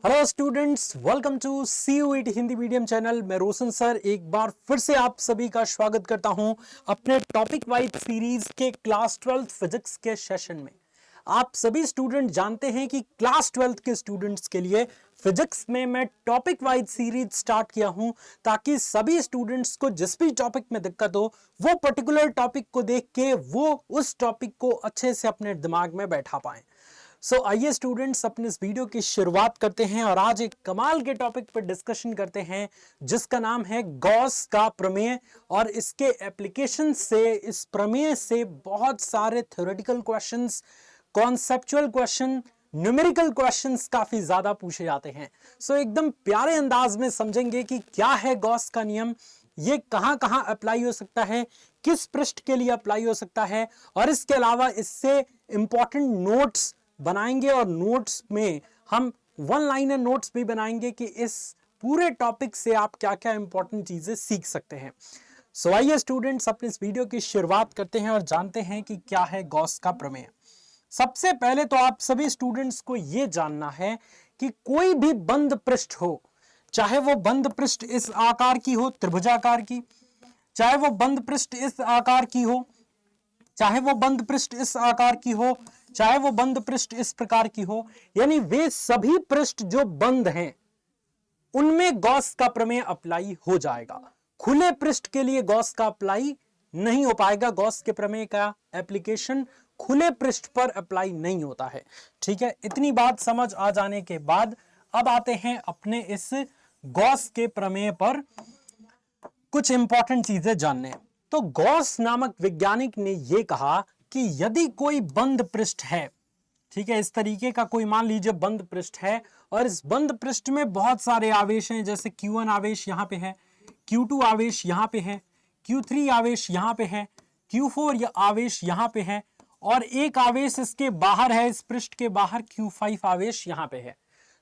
Hello students, welcome to CUET Hindi medium channel. मैं Roshan sir एक बार फिर से आप सभी का स्वागत करता हूं अपने टॉपिक वाइज सीरीज के क्लास 12 फिजिक्स के सेशन में। आप सभी स्टूडेंट जानते हैं कि क्लास 12 के स्टूडेंट्स के लिए फिजिक्स में मैं टॉपिक वाइज सीरीज स्टार्ट किया हूं ताकि सभी स्टूडेंट्स को जिस भी टॉपिक में दिक्कत हो वो पर्टिकुलर टॉपिक को देख के वो उस टॉपिक को अच्छे से अपने दिमाग में बैठा पाएं। आइए स्टूडेंट्स अपने इस वीडियो की शुरुआत करते हैं और आज एक कमाल के टॉपिक पर डिस्कशन करते हैं जिसका नाम है गॉस का प्रमेय। और इसके एप्लीकेशन से, इस प्रमेय से बहुत सारे theoretical questions, conceptual question, numerical questions काफी ज्यादा पूछे जाते हैं। एकदम प्यारे अंदाज में समझेंगे कि क्या है गॉस का नियम, ये कहां कहां अप्लाई हो सकता है, किस पृष्ठ के लिए अप्लाई हो सकता है, और इसके अलावा इससे इंपॉर्टेंट नोट्स बनाएंगे और नोट्स में हम वन लाइनर नोट्स भी बनाएंगे कि इस पूरे टॉपिक से आप क्या क्या इंपॉर्टेंट चीजें सीख सकते हैं। आइए स्टूडेंट्स अपने इस वीडियो की शुरुआत करते हैं और जानते हैं कि क्या है गॉस का प्रमेय। सबसे पहले तो आप सभी स्टूडेंट्स को यह जानना है कि कोई भी बंद पृष्ठ हो, चाहे वो बंद पृष्ठ इस आकार की हो, त्रिभुजाकार की, चाहे वो बंद पृष्ठ इस आकार की हो, चाहे वो बंद पृष्ठ इस आकार की हो, चाहे वो बंद पृष्ठ इस प्रकार की हो, यानी वे सभी पृष्ठ जो बंद हैं उनमें गॉस का प्रमेय अप्लाई हो जाएगा। खुले पृष्ठ के लिए गॉस का अप्लाई नहीं हो पाएगा। गॉस के प्रमेय का एप्लीकेशन खुले पृष्ठ पर अप्लाई नहीं होता है। ठीक है, इतनी बात समझ आ जाने के बाद अब आते हैं अपने इस गॉस के प्रमेय पर कुछ इंपॉर्टेंट चीजें जानने। तो गॉस नामक वैज्ञानिक ने यह कहा कि यदि कोई बंद पृष्ठ है, ठीक है, इस तरीके का कोई मान लीजिए बंद पृष्ठ है और इस बंद पृष्ठ में बहुत सारे आवेश हैं, जैसे Q1 आवेश यहां पे है, Q2 आवेश यहां पे है, Q3 आवेश यहां पे है, Q4 या आवेश यहां पे है, और एक आवेश इसके बाहर है, इस पृष्ठ के बाहर Q5 आवेश यहां पे है।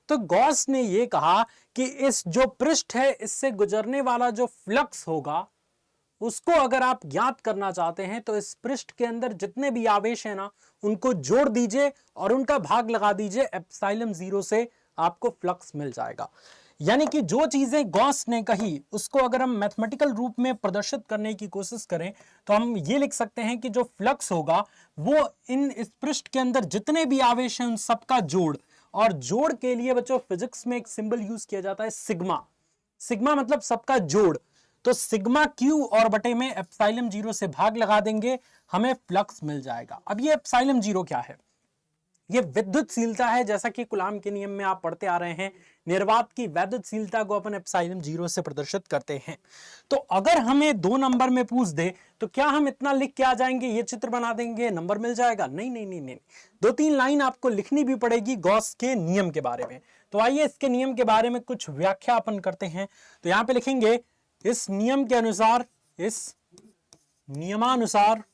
तो गॉस ने यह कहा कि इस जो पृष्ठ है इससे गुजरने वाला जो फ्लक्स होगा उसको अगर आप ज्ञात करना चाहते हैं तो इस पृष्ठ के अंदर जितने भी आवेश हैं ना उनको जोड़ दीजिए और उनका भाग लगा दीजिए एप्सिलॉन 0 से, आपको फ्लक्स मिल जाएगा। यानी कि जो चीजें गॉस ने कही उसको अगर हम मैथमेटिकल रूप में प्रदर्शित करने की कोशिश करें तो हम ये लिख सकते हैं कि जो फ्लक्स होगा वो इस पृष्ठ के अंदर जितने भी आवेश हैं उन सबका जोड़, और जोड़ के लिए बच्चों फिजिक्स में एक सिंबल यूज किया जाता है सिग्मा। सिग्मा मतलब सबका जोड़। तो सिग्मा क्यू और बटे में एप्सिलॉन 0 से भाग लगा देंगे, हमें फ्लक्स मिल जाएगा। अब ये एप्सिलॉन 0 क्या है? ये विद्युतशीलता है, जैसा कि कूलाम के नियम में आप पढ़ते आ रहे हैं। निर्वात की विद्युतशीलता को अपन एप्सिलॉन 0 से प्रदर्शित करते हैं। तो अगर हमें 2 नंबर में पूछ दे तो क्या हम इतना लिख के आ जाएंगे, ये चित्र बना देंगे, नंबर मिल जाएगा? नहीं नहीं नहीं नहीं, 2-3 लाइन आपको लिखनी भी पड़ेगी गॉस के नियम के बारे में। तो आइए इसके नियम के बारे में कुछ व्याख्या अपन करते हैं। तो यहां पे लिखेंगे इस नियम के अनुसार, इस नियमानुसार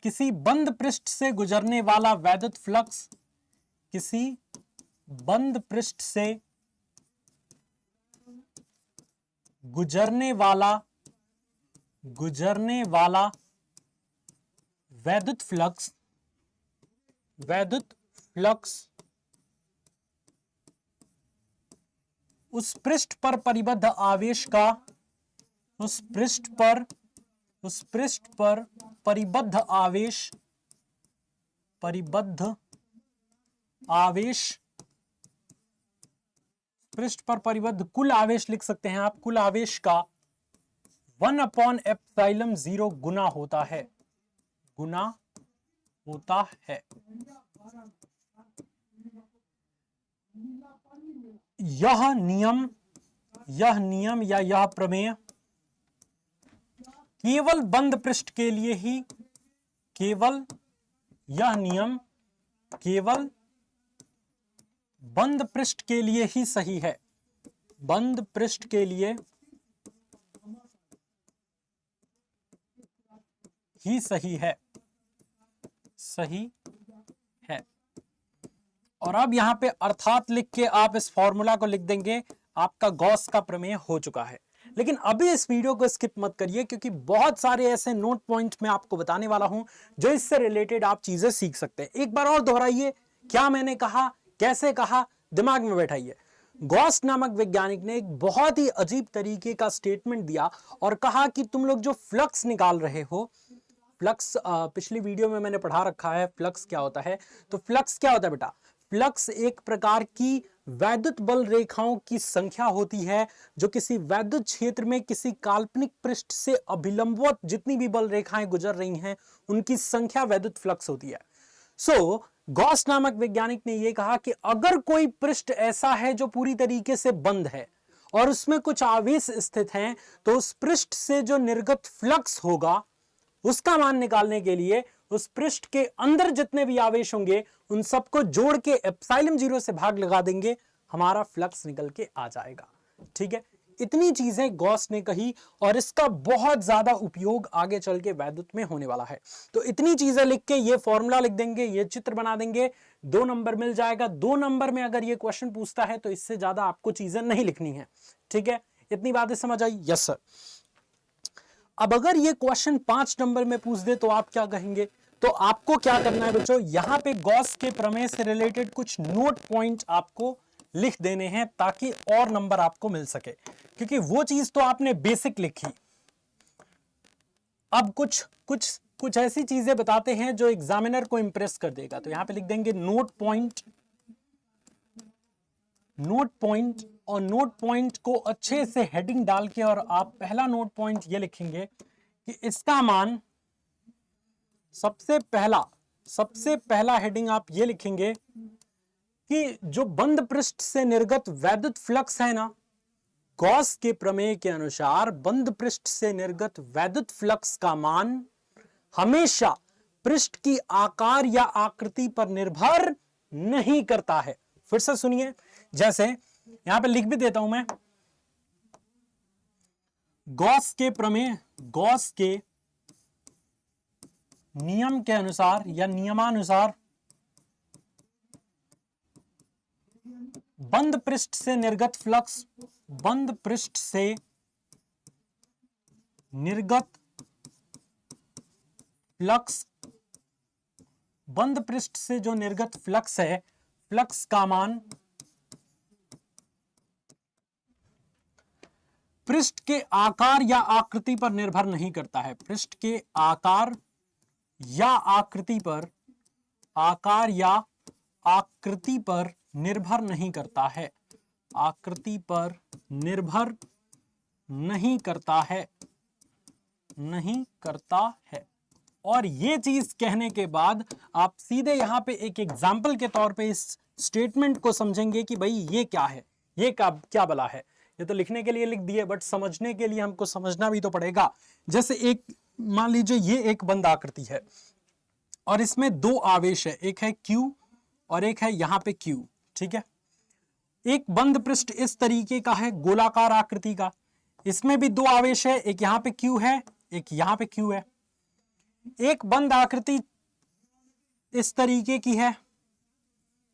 किसी बंद पृष्ठ से गुजरने वाला वैद्युत फ्लक्स, किसी बंद पृष्ठ से गुजरने वाला वैद्युत फ्लक्स उस पृष्ठ पर परिबद्ध आवेश का, उस पृष्ठ पर परिबद्ध आवेश, पृष्ठ पर परिबद्ध कुल आवेश लिख सकते हैं आप, कुल आवेश का 1/एप्सिलॉन 0 गुना होता है। यह नियम या यह प्रमेय केवल बंद पृष्ठ के लिए ही, यह नियम केवल बंद पृष्ठ के लिए ही सही है। बंद पृष्ठ के लिए ही सही है। और अब यहां पे अर्थात लिख के आप इस फॉर्मूला को लिख देंगे, आपका गॉस का प्रमेय हो चुका है। लेकिन अभी इस वीडियो को स्किप मत करिए, क्योंकि बहुत सारे ऐसे नोट पॉइंट मैं आपको बताने वाला हूं जो इससे रिलेटेड आप चीजें सीख सकते हैं। एक बार और दोहराइए, क्या मैंने कहा, कैसे कहा, दिमाग में बैठाइए। गॉस नामक वैज्ञानिक ने एक बहुत ही अजीब तरीके का स्टेटमेंट दिया और कहा कि तुम लोग जो फ्लक्स निकाल रहे हो, फ्लक्स पिछली वीडियो में मैंने पढ़ा रखा है फ्लक्स क्या होता है। तो फ्लक्स क्या होता है बेटा? फ्लक्स एक प्रकार की वैद्युत बल रेखाओं की संख्या होती है जो किसी वैद्युत क्षेत्र में किसी काल्पनिक पृष्ठ से अभिलंबवत जितनी भी बल रेखाएं गुजर रही हैं उनकी संख्या वैद्युत फ्लक्स होती है। सो गॉस नामक वैज्ञानिक ने यह कहा कि अगर कोई पृष्ठ ऐसा है जो पूरी तरीके से बंद है और उसमें कुछ आवेश स्थित हैं, तो उस पृष्ठ से जो निर्गत फ्लक्स होगा उसका मान निकालने के लिए उस पृष्ठ के अंदर जितने भी आवेश होंगे उन सबको जोड़ के एप्सिलॉन 0 से भाग लगा देंगे, हमारा फ्लक्स निकल के आ जाएगा। ठीक है, इतनी चीजें गॉस ने कही और इसका बहुत ज्यादा उपयोग आगे चल के वैद्युत में होने वाला है। तो इतनी चीजें लिख के ये फॉर्मूला लिख देंगे, ये चित्र बना देंगे, 2 नंबर मिल जाएगा। 2 नंबर में अगर ये क्वेश्चन पूछता है तो इससे ज्यादा आपको चीजें नहीं लिखनी है। ठीक है, इतनी बातें समझ आई? Yes sir. अब अगर ये क्वेश्चन 5 नंबर में पूछ दे तो आप क्या कहेंगे? तो आपको क्या करना है बच्चों, यहां पे गॉस के प्रमेय से रिलेटेड कुछ नोट पॉइंट आपको लिख देने हैं ताकि और नंबर आपको मिल सके, क्योंकि वो चीज तो आपने बेसिक लिखी। अब कुछ ऐसी चीजें बताते हैं जो एग्जामिनर को इंप्रेस कर देगा। तो यहां पे लिख देंगे नोट पॉइंट, और नोट पॉइंट को अच्छे से हेडिंग डाल के, और आप पहला नोट पॉइंट ये लिखेंगे कि इसका मान, सबसे पहला हेडिंग आप ये लिखेंगे कि जो बंद पृष्ठ से निर्गत वैद्युत फ्लक्स है ना, गॉस के प्रमेय के अनुसार बंद पृष्ठ से निर्गत वैद्युत फ्लक्स का मान हमेशा पृष्ठ की आकार या आकृति पर निर्भर नहीं करता है। फिर से सुनिए, जैसे यहां पे लिख भी देता हूं मैं, गॉस के प्रमेय, गॉस के नियम के अनुसार या नियमानुसार बंद पृष्ठ से निर्गत फ्लक्स, बंद पृष्ठ से निर्गत फ्लक्स, बंद पृष्ठ से जो निर्गत फ्लक्स है, फ्लक्स का मान पृष्ठ के आकार या आकृति पर निर्भर नहीं करता है। पृष्ठ के आकार या आकृति पर, आकार या आकृति पर निर्भर नहीं करता है, आकृति पर निर्भर नहीं करता है, नहीं करता है। और ये चीज कहने के बाद आप सीधे यहां पे एक एग्जाम्पल के तौर पे इस स्टेटमेंट को समझेंगे कि भाई ये क्या है, ये क्या बला है। ये तो लिखने के लिए लिख दिए, बट समझने के लिए हमको समझना भी तो पड़ेगा। जैसे एक मान लीजिए ये एक बंद आकृति है और इसमें 2 आवेश है, एक है Q और एक है यहां पे Q। ठीक है, एक बंद पृष्ठ इस तरीके का है, गोलाकार आकृति का, इसमें भी 2 आवेश है, एक यहां पे Q है, एक यहां पे Q है। एक बंद आकृति इस तरीके की है,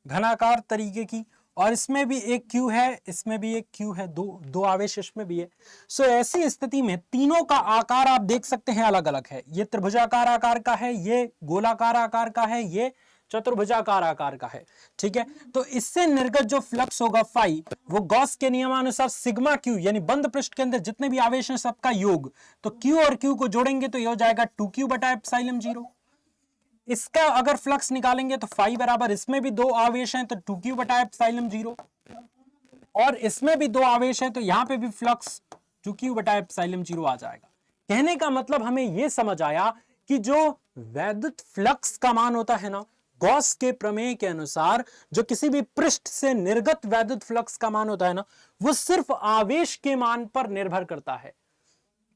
घनाकार तरीके की, और इसमें भी एक Q है, इसमें भी एक Q है, दो आवेश इसमें भी है। सो ऐसी स्थिति में तीनों का आकार आप देख सकते हैं अलग अलग है। ये त्रिभुजाकार आकार का है, ये गोलाकार आकार का है, ये चतुर्भुजाकार आकार का है। ठीक है, तो इससे निर्गत जो फ्लक्स होगा फाई, वो गॉस के नियमानुसार सिग्मा Q, यानी बंद पृष्ठ के अंदर जितने भी आवेश हैं सबका योग, तो Q और Q को जोड़ेंगे तो ये हो जाएगा 2Q बटा एप्सिलॉन 0। इसका अगर फ्लक्स निकालेंगे तो फाई बराबर, इसमें भी 2 आवेश हैं तो 2Q बटा एप्सिलॉन 0, और इसमें भी 2 आवेश हैं तो यहां पे भी फ्लक्स 2Q बटा एप्सिलॉन 0 आ जाएगा। कहने का मतलब हमें यह समझ आया कि जो वैद्युत फ्लक्स का मान होता है ना, गॉस के प्रमेय के अनुसार जो किसी भी पृष्ठ से निर्गत वैद्युत फ्लक्स का मान होता है ना, वो सिर्फ आवेश के मान पर निर्भर करता है,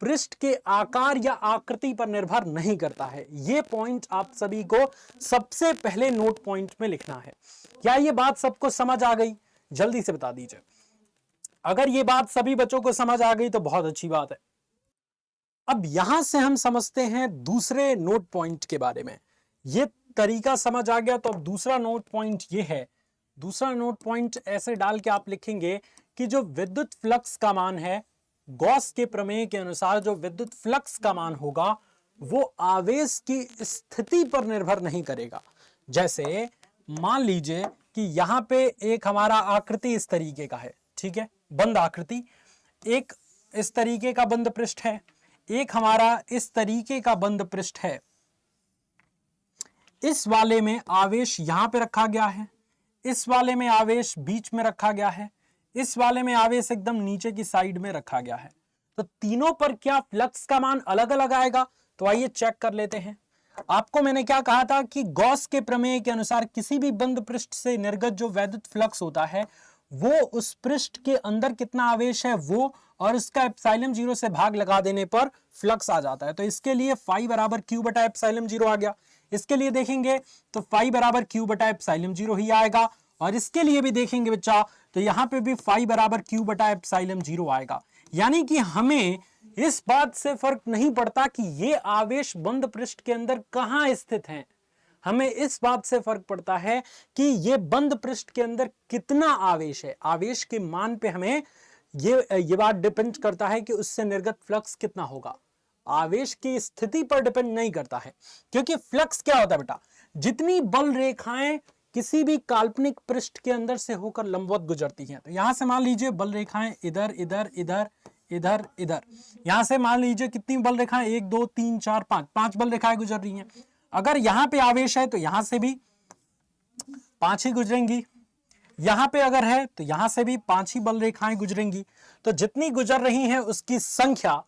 पृष्ठ के आकार या आकृति पर निर्भर नहीं करता है। यह पॉइंट आप सभी को सबसे पहले नोट पॉइंट में लिखना है। क्या यह बात सबको समझ आ गई? जल्दी से बता दीजिए। अगर यह बात सभी बच्चों को समझ आ गई तो बहुत अच्छी बात है। अब यहां से हम समझते हैं दूसरे नोट पॉइंट के बारे में। यह तरीका समझ आ गया तो अब दूसरा नोट पॉइंट यह है। दूसरा नोट पॉइंट ऐसे डाल के आप लिखेंगे कि जो विद्युत फ्लक्स का मान है गॉस के प्रमेय के अनुसार जो विद्युत फ्लक्स का मान होगा वो आवेश की स्थिति पर निर्भर नहीं करेगा। जैसे मान लीजिए कि यहां पे एक हमारा आकृति इस तरीके का है, ठीक है, बंद आकृति, एक इस तरीके का बंद पृष्ठ है, एक हमारा इस तरीके का बंद पृष्ठ है। इस वाले में आवेश यहां पे रखा गया है, इस वाले में आवेश बीच में रखा गया है, इस वाले में आवेश एकदम नीचे की साइड में रखा गया है। तो तीनों पर क्या फ्लक्स का मान अलग अलग आएगा? तो आइए चेक कर लेते हैं। आपको मैंने क्या कहा था कि गॉस के प्रमेय के अनुसार किसी भी बंद पृष्ठ से निर्गत जो वैद्युत फ्लक्स होता है वो उस पृष्ठ के अंदर कितना आवेश है वो और इसका एप्सिलॉन 0 से भाग लगा देने पर फ्लक्स आ जाता है। तो इसके लिए फाई बराबर क्यू बटा एप्सिलॉन 0 आ गया। इसके लिए देखेंगे तो फाई बराबर क्यू बटा एप्सिलॉन 0 ही आएगा, और इसके लिए भी देखेंगे बच्चा तो यहां पे भी फाई बराबर क्यू बटा एप्सिलॉन 0 आएगा। यानी कि हमें इस बात से फर्क नहीं पड़ता कि ये आवेश बंद पृष्ठ के अंदर कहां स्थित है, हमें इस बात से फर्क पड़ता है कि ये बंद पृष्ठ के अंदर कितना आवेश है। आवेश के मान पे हमें ये बात डिपेंड करता है कि उससे निर्गत फ्लक्स कितना होगा, आवेश की स्थिति पर डिपेंड नहीं करता है। क्योंकि फ्लक्स क्या होता है बेटा, जितनी बल रेखाएं किसी भी काल्पनिक पृष्ठ के अंदर से होकर लंबवत गुजरती हैं, तो यहां से मान लीजिए बल रेखाएं इधर इधर इधर इधर इधर, यहां से मान लीजिए कितनी बल रेखाएं, 1 2 3 4 5, 5 बल रेखाएं गुजर रही हैं। अगर यहां पे आवेश है तो यहां से भी 5 ही गुजरेंगी, यहां पे अगर है तो यहां से भी 5 ही बल रेखाएं गुजरेंगी। तो जितनी गुजर रही हैं उसकी संख्या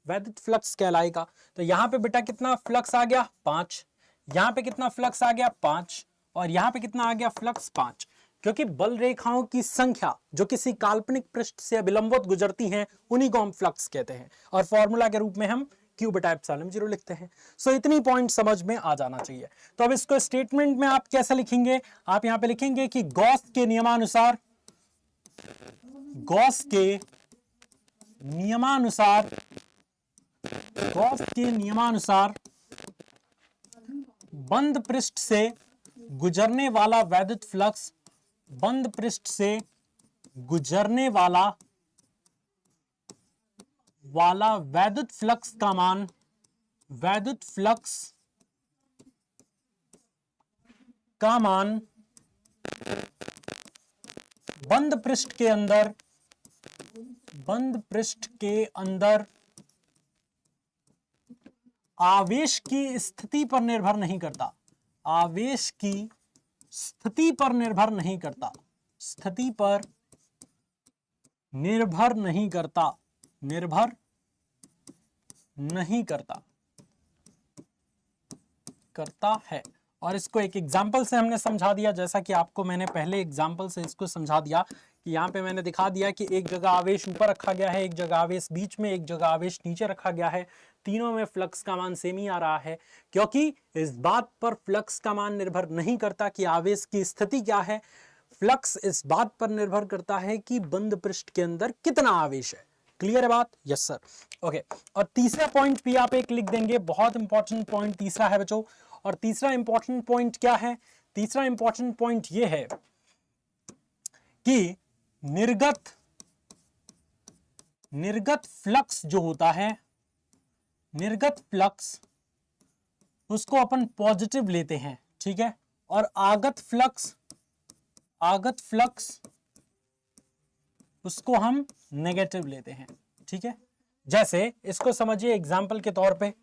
वैद्युत फ्लक्स कहलाएगा। तो यहां पे बेटा कितना फ्लक्स आ गया 5, यहां पे कितना फ्लक्स आ गया 5, और यहां पे कितना आ गया फ्लक्स 5। क्योंकि बल रेखाओं की संख्या जो किसी काल्पनिक पृष्ठ से अभिलंबवत गुजरती हैं उन्हीं को हम फ्लक्स कहते हैं, और फॉर्मूला के रूप में हम क्यू बटा एप्सिलॉन 0 लिखते हैं। सो इतनी पॉइंट समझ में आ जाना चाहिए। तो अब इसको स्टेटमेंट में आप कैसे लिखेंगे, आप यहां पे लिखेंगे कि गॉस के नियमानुसार, गॉस के नियमानुसार, गॉस के नियमानुसार बंद पृष्ठ से गुजरने वाला वैद्युत फ्लक्स, बंद पृष्ठ से गुजरने वाला वैद्युत फ्लक्स का मान, वैद्युत फ्लक्स का मान बंद पृष्ठ के अंदर, बंद पृष्ठ के अंदर आवेश की स्थिति पर निर्भर नहीं करता, आवेश की स्थिति पर निर्भर नहीं करता, स्थिति पर निर्भर नहीं करता, निर्भर नहीं करता, करता है। और इसको एक एग्जाम्पल से हमने समझा दिया, जैसा कि आपको मैंने पहले एग्जाम्पल से इसको समझा दिया कि यहाँ पे मैंने दिखा दिया कि एक जगह आवेश ऊपर रखा गया है, एक जगह आवेश बीच में, एक जगह आवेश नीचे रखा गया है, तीनों में फ्लक्स का मान सेम ही आ रहा है। क्योंकि इस बात पर फ्लक्स का मान निर्भर नहीं करता कि आवेश की स्थिति क्या है, फ्लक्स इस बात पर निर्भर करता है कि बंद पृष्ठ के अंदर कितना आवेश है। क्लियर है बात? Yes sir. ओके, और तीसरा पॉइंट भी आप एक लिख देंगे, बहुत इंपॉर्टेंट पॉइंट तीसरा है बच्चों। और तीसरा इंपॉर्टेंट पॉइंट क्या है? तीसरा इंपॉर्टेंट पॉइंट यह है कि निर्गत फ्लक्स जो होता है, निर्गत फ्लक्स उसको अपन पॉजिटिव लेते हैं, ठीक है, और आगत फ्लक्स उसको हम नेगेटिव लेते हैं, ठीक है। जैसे इसको समझिए एग्जाम्पल के तौर पे,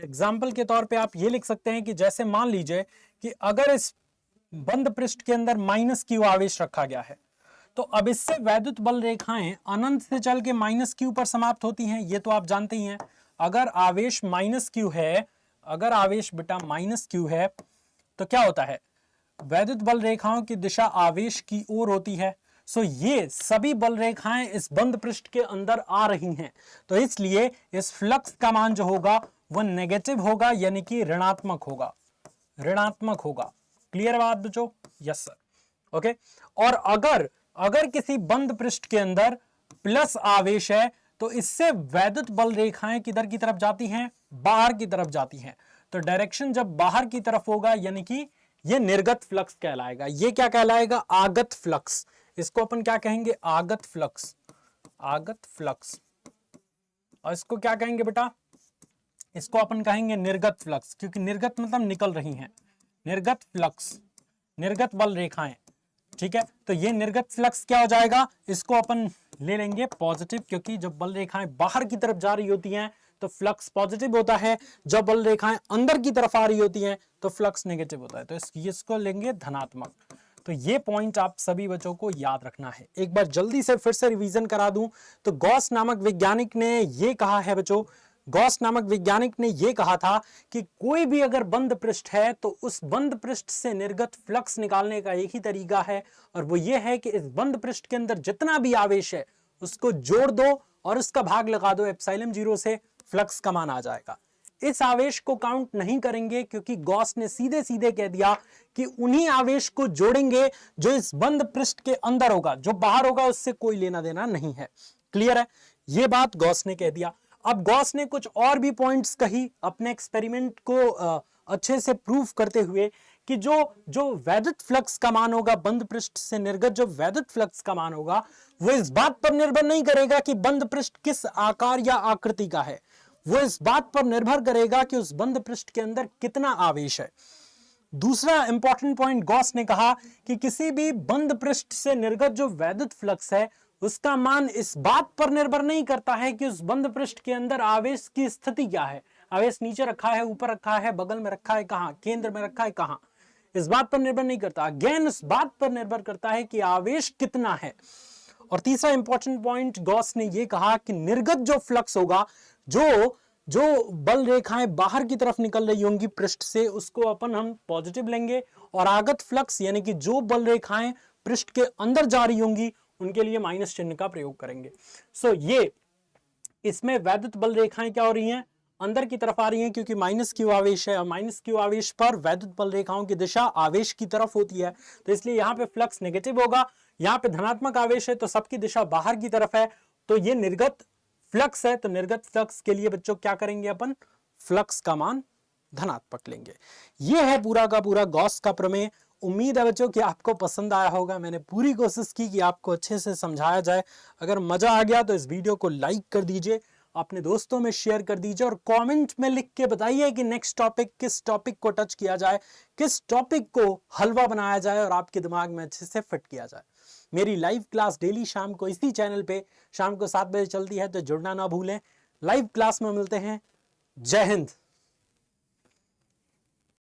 एग्जाम्पल के तौर पे आप ये लिख सकते हैं कि जैसे मान लीजिए कि अगर इस बंद पृष्ठ के अंदर माइनस क्यू आवेश रखा गया है, तो अब इससे वैद्युत बल रेखाएं अनंत से चल के माइनस क्यू पर समाप्त होती हैं, ये तो आप जानते ही हैं। अगर आवेश माइनस क्यू है, अगर आवेश बेटा माइनस क्यू है, तो क्या होता है, वैद्युत बल रेखाओं की दिशा आवेश की ओर होती है। सो ये सभी बल रेखाएं इस बंद पृष्ठ के अंदर आ रही हैं, तो इसलिए इस फ्लक्स का मान जो होगा वह नेगेटिव होगा, यानी कि ऋणात्मक होगा, ऋणात्मक होगा। क्लियर बात बच्चों? Yes sir. ओके, और अगर किसी बंद पृष्ठ के अंदर प्लस आवेश है, तो इससे वैद्युत बल रेखाएं किधर की तरफ जाती हैं? बाहर की तरफ जाती हैं। तो डायरेक्शन जब बाहर की तरफ होगा, यानी कि ये निर्गत फ्लक्स कहलाएगा। ये क्या कहलाएगा? आगत फ्लक्स। इसको अपन क्या कहेंगे? आगत फ्लक्स, आगत फ्लक्स। और इसको क्या कहेंगे बेटा, इसको अपन कहेंगे निर्गत फ्लक्स, क्योंकि निर्गत मतलब निकल रही हैं, निर्गत फ्लक्स, निर्गत बल रेखाएं। ठीक है, तो ये निर्गत फ्लक्स क्या हो जाएगा, इसको अपन ले लेंगे पॉजिटिव, क्योंकि जब बल रेखाएं बाहर की तरफ जा रही होती हैं तो फ्लक्स पॉजिटिव होता है, जब बल रेखाएं अंदर की तरफ आ रही होती हैं तो फ्लक्स नेगेटिव होता है, तो इसको लेंगे धनात्मक। तो ये पॉइंट आप सभी बच्चों को याद रखना है। एक बार जल्दी से फिर से रिवीजन करा दूं तो गॉस नामक वैज्ञानिक ने ये कहा है बच्चों, गॉस नामक वैज्ञानिक ने यह कहा था कि कोई भी अगर बंद पृष्ठ है तो उस बंद पृष्ठ से निर्गत फ्लक्स निकालने का एक ही तरीका है, और वो ये है कि इस बंद पृष्ठ के अंदर जितना भी आवेश है उसको जोड़ दो और उसका भाग लगा दो एप्सिलॉन 0 से, फ्लक्स का मान आ जाएगा। इस आवेश को काउंट नहीं करेंगे क्योंकि गॉस ने सीधे सीधे कह दिया कि उन्हीं आवेश को जोड़ेंगे जो इस बंद पृष्ठ के अंदर होगा, जो बाहर होगा उससे कोई लेना देना नहीं है। क्लियर है, ये बात गॉस ने कह दिया। अब गॉस ने कुछ और भी पॉइंट्स कही अपने एक्सपेरिमेंट को अच्छे से प्रूफ करते हुए कि जो वैद्युत फ्लक्स का मान होगा बंद पृष्ठ से निर्गत, जो वैद्युत फ्लक्स का मान होगा वो इस बात पर निर्भर नहीं करेगा कि बंद पृष्ठ किस आकार या आकृति का है, वो इस बात पर निर्भर करेगा कि उस बंद पृष्ठ के अंदर कितना आवेश है। दूसरा इंपॉर्टेंट पॉइंट गॉस ने कहा कि किसी भी बंद पृष्ठ से निर्गत जो वैद्युत फ्लक्स है उसका मान इस बात पर निर्भर नहीं करता है कि उस बंद पृष्ठ के अंदर आवेश की स्थिति क्या है, आवेश नीचे रखा है, ऊपर रखा है, बगल में रखा है, कहां, केंद्र में रखा है, कहां, इस बात पर निर्भर नहीं करता। अगेन इस बात पर निर्भर करता है कि आवेश कितना है। और तीसरा इंपॉर्टेंट पॉइंट गॉस ने यह कहा कि निर्गत जो फ्लक्स होगा, जो जो बल रेखाएं बाहर की तरफ निकल रही होंगी पृष्ठ से, उसको अपन हम पॉजिटिव लेंगे, और आगत फ्लक्स यानी कि जो बल रेखाएं पृष्ठ के अंदर जा रही होंगी उनके लिए माइनस चिन्ह का प्रयोग करेंगे। सो ये इसमें वैद्युत बल रेखाएं क्या हो रही हैं, अंदर की तरफ आ रही हैं क्योंकि माइनस क्यू आवेश है, और माइनस क्यू आवेश पर वैद्युत बल रेखाओं की दिशा आवेश की तरफ होती है, तो इसलिए यहाँ पे फ्लक्स नेगेटिव होगा। यहाँ पे धनात्मक आवेश है तो सबकी दिशा बाहर की तरफ है, तो ये निर्गत फ्लक्स है, तो निर्गत फ्लक्स के लिए बच्चों क्या करेंगे अपन, फ्लक्स का मान धनात्मक लेंगे। यह है पूरा का पूरा गॉस का प्रमेय। उम्मीद है बच्चों कि आपको पसंद आया होगा, मैंने पूरी कोशिश की कि आपको अच्छे से समझाया जाए। अगर मजा आ गया तो इस वीडियो को लाइक कर दीजिए, अपने दोस्तों में शेयर कर दीजिए, और कमेंट में लिख के बताइए कि नेक्स्ट टॉपिक किस टॉपिक को टच किया जाए, किस टॉपिक को हलवा बनाया जाए और आपके दिमाग में अच्छे से फिट किया जाए। मेरी लाइव क्लास डेली शाम को इसी चैनल पे शाम को 7 बजे चलती है, तो जुड़ना ना भूलें। लाइव क्लास में मिलते हैं। जय हिंद।